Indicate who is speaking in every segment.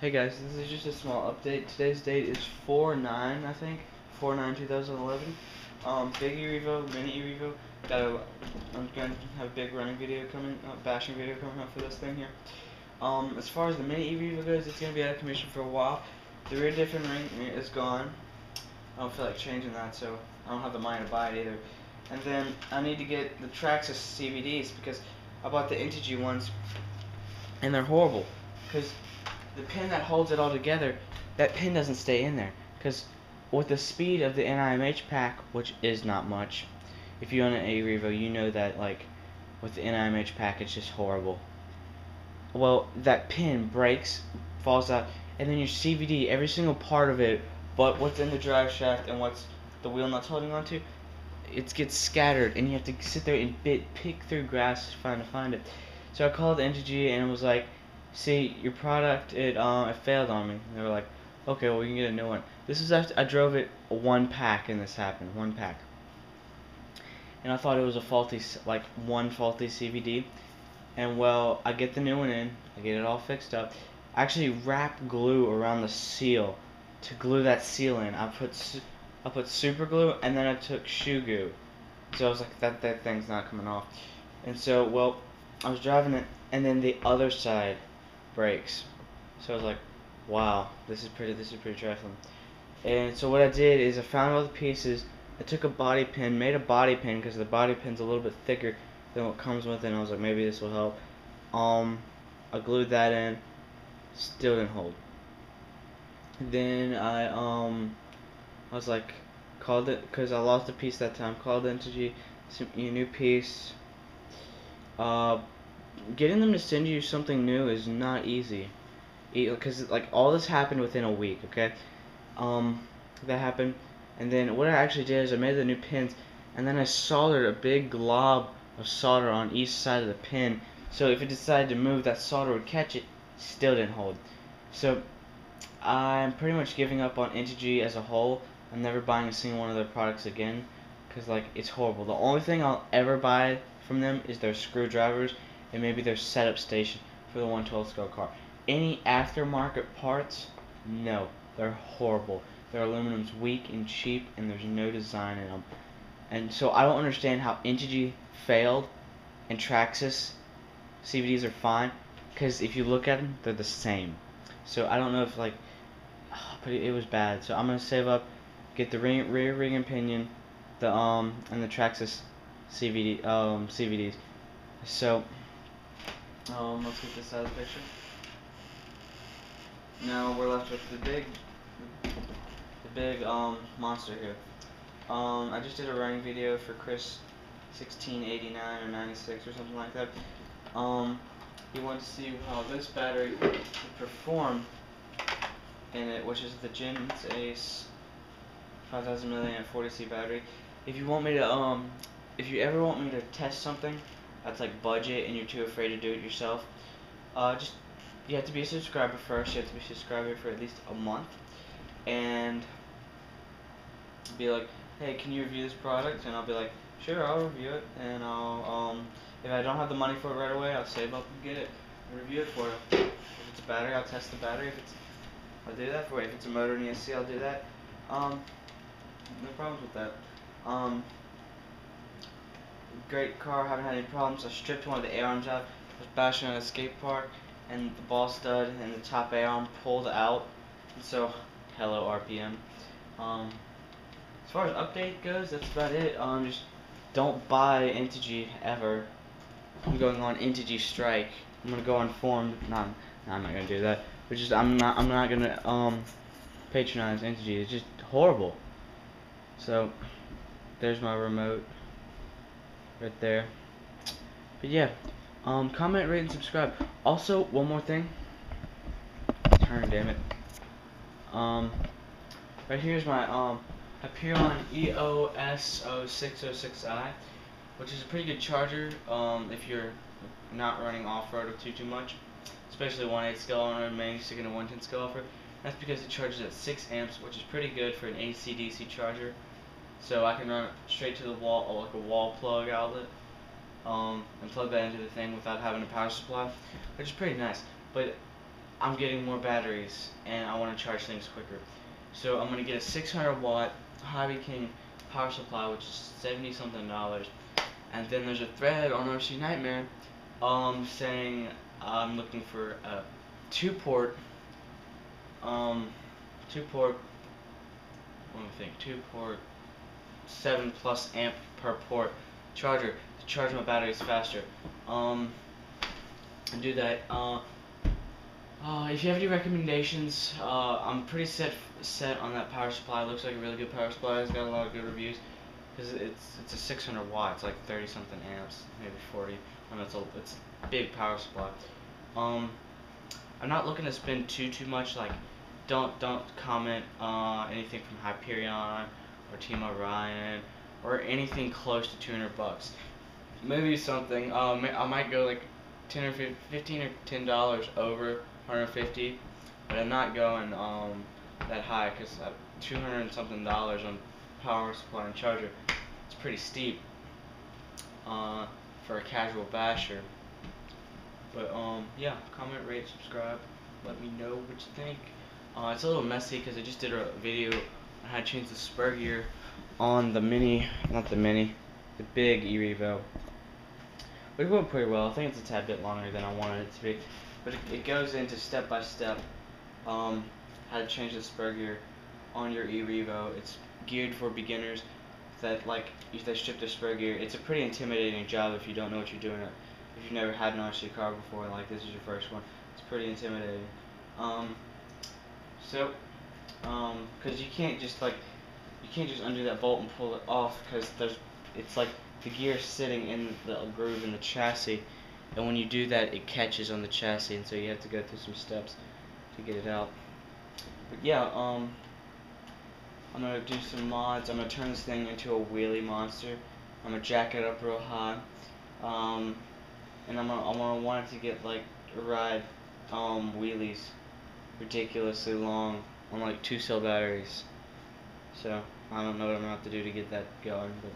Speaker 1: Hey guys, this is just a small update. Today's date is 4/9, I think. 4/9/2011. Big revo, mini revo. I'm gonna have a big running video coming, bashing video coming up for this thing here. As far as the mini revo goes, it's gonna be out of commission for a while. The rear diff and ring is gone. I don't feel like changing that, so I don't have the money to buy it either. And then I need to get the Traxxas CVDs because I bought the Integy ones, and they're horrible. Because the pin that holds it all together, that pin doesn't stay in there. Because with the speed of the NIMH pack, which is not much, if you own an A-Revo, you know that, like, with the NIMH pack, it's just horrible. Well, that pin breaks, falls out, and then your CVD, every single part of it, but what's in the drive shaft and what's the wheel nuts holding onto, it gets scattered, and you have to sit there and pick through grass trying to find it. So I called NTG and it was like, see, your product, it failed on me. And they were like, okay, well, you can get a new one. This is after I drove it one pack and this happened, one pack. And I thought it was a faulty, like one faulty CVD. And well, I get the new one in, I get it all fixed up. I actually wrapped glue around the seal to glue that seal in. I put super glue and then I took shoe goo. So I was like, that thing's not coming off. And so, well, I was driving it, and then the other side breaks. So I was like, wow, this is pretty trifling. And so what I did is I found all the pieces. I took a body pin, made a body pin because the body pin's a little bit thicker than what comes with it. And I was like, maybe this will help. I glued that in, still didn't hold. Then I was like, called it because I lost a piece that time. Called Integy, sent me a new piece. Getting them to send you something new is not easy, because like all this happened within a week. Okay, that happened, and then what I actually did is I made the new pins, and then I soldered a big glob of solder on each side of the pin, so if it decided to move, that solder would catch it. Still didn't hold. So I'm pretty much giving up on Integy as a whole. I'm never buying a single one of their products again, because like it's horrible. The only thing I'll ever buy from them is their screwdrivers and maybe their setup station for the 112 scale car. Any aftermarket parts, no, they're horrible. Their aluminum's weak and cheap, and there's no design in them. And so I don't understand how Integy failed and Traxxas CVDs are fine, because if you look at them, they're the same. So I don't know if like, but it was bad. So I'm gonna save up, get the rear ring and pinion, the and the Traxxas CVDs. So let's get this out of the picture. Now we're left with the big monster here. I just did a running video for Chris 1689 or 96 or something like that. He wanted to see how this battery would perform in it, which is the Gens Ace 5000 milliamp 40C battery. If you want me to if you ever want me to test something that's like budget and you're too afraid to do it yourself, just you have to be a subscriber first. You have to be a subscriber for at least a month, and be like, hey, can you review this product? And I'll be like, sure, I'll review it, and I'll if I don't have the money for it right away, I'll save up and get it and review it for you. If it's a battery, I'll test the battery. I'll do that for you. If it's a motor and ESC, I'll do that. No problems with that. Great car, haven't had any problems. I stripped one of the A-arms out. I was bashing on a skate park, and the ball stud and the top A-arm pulled out. And so, hello RPM. As far as update goes, that's about it. Just don't buy Integy ever. I'm going on Integy strike. I'm gonna go on forum. No, I'm not gonna do that. But just I'm not gonna patronize Integy. It's just horrible. So there's my remote right there. But yeah, comment, rate, and subscribe. Also, one more thing. Turn, damn it. Right here's my up here on EOS0606i, which is a pretty good charger if you're not running off-road too much, especially 1/8 scale on-road, mainly sticking to 1/10 scale off-road. That's because it charges at 6 amps, which is pretty good for an AC/DC charger. So I can run it straight to the wall, like a wall plug outlet, and plug that into the thing without having a power supply, which is pretty nice. But I'm getting more batteries and I want to charge things quicker. So I'm gonna get a 600 watt Hobby King power supply, which is $70 something. And then there's a thread on RC Nightmare, saying I'm looking for a two-port, two-port. Let me think. Two-port, 7+ amp per port charger to charge my batteries faster. And do that. If you have any recommendations, I'm pretty set on that power supply. It looks like a really good power supply. It's got a lot of good reviews because it's a 600 watts, like 30 something amps, maybe 40. And it's a big power supply. I'm not looking to spend too much. Like, don't comment anything from Hyperion or Team Orion or anything close to 200 bucks. Maybe something. I might go like 10 or 15 or $10 over 150, but I'm not going that high because 200 and something dollars on power supply and charger. It's pretty steep for a casual basher. But yeah, comment, rate, subscribe. Let me know what you think. It's a little messy because I just did a video on how to change the spur gear on the mini, not the mini, the big e-revo. But it went pretty well. I think it's a tad bit longer than I wanted it to be. But it goes into step by step how to change the spur gear on your e-revo. It's geared for beginners that if they strip the spur gear. It's a pretty intimidating job if you don't know what you're doing. If you've never had an RC car before, and this is your first one, it's pretty intimidating. Because you can't just undo that bolt and pull it off because it's like the gear sitting in the groove in the chassis, and when you do that, it catches on the chassis, and so you have to go through some steps to get it out. But yeah, I'm gonna do some mods. I'm gonna turn this thing into a wheelie monster. I'm gonna jack it up real high, and I'm gonna want it to get ride wheelies ridiculously long on 2-cell batteries. So I don't know what I'm gonna have to do to get that going, but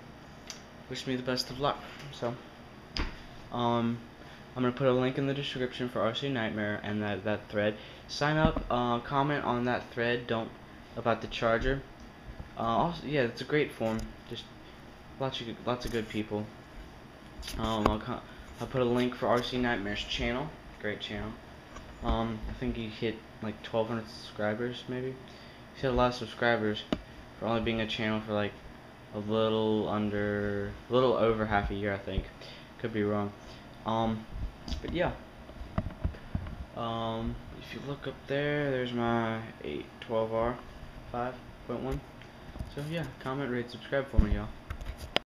Speaker 1: wish me the best of luck. So I'm gonna put a link in the description for RC Nightmare and that thread. Sign up, comment on that thread. About the charger. Also, yeah, it's a great forum. Just lots of good people. I'll put a link for RC Nightmare's channel. Great channel. I think he hit 1,200 subscribers, maybe. He's hit a lot of subscribers for only being a channel for a little over half a year, I think. Could be wrong. But yeah. If you look up there, there's my 812R 5.1. So yeah, comment, rate, subscribe for me, y'all.